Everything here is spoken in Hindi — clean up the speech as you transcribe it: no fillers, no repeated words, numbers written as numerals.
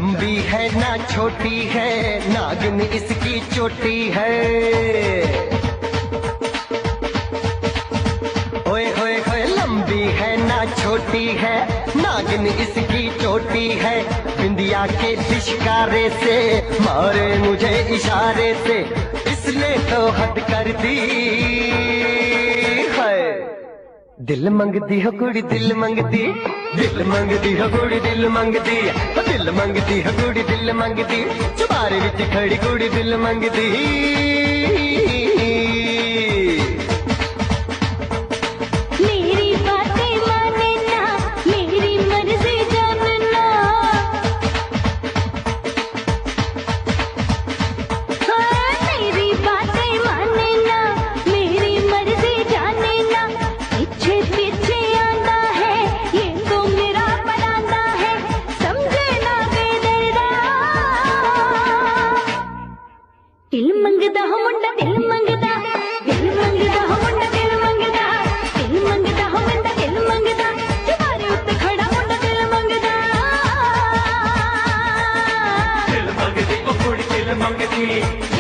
लंबी है ना छोटी है, नागिन इसकी चोटी है। ओए होए होए, लंबी है ना छोटी है, नागिन इसकी चोटी है। बिंदिया के लिशकारे से मारे मुझे इशारे से, इसने तो हद कर दी है। दिल मंगती हो कुड़ी दिल मंगती, दिल मंगती हो कुड़ी दिल मंगती, दिल मंगती हो कुड़ी दिल मंगती, चुबारे विच खड़ी कुड़ी दिल मंगती। मेरी बातें माने ना, मेरी मर्जी जानना, हाँ मेरी बातें माने ना, मेरी मर्जी जाने ना। पीछे पीछे आंदा है, ये तो मेरा परांदा है, समझे ना बेदर्दा। दिल मंगदा हो मुंडा दिल मंगदा, दिल मंगदा हो मुंडा दिल मंगदा, दिल मंगदा हो मुंडा दिल मंगदा, तुम्हारे उत्ते खड़ा मुंडा दिल मंगदा। दिल मंगती ओ कुड़ी दिल मंगती।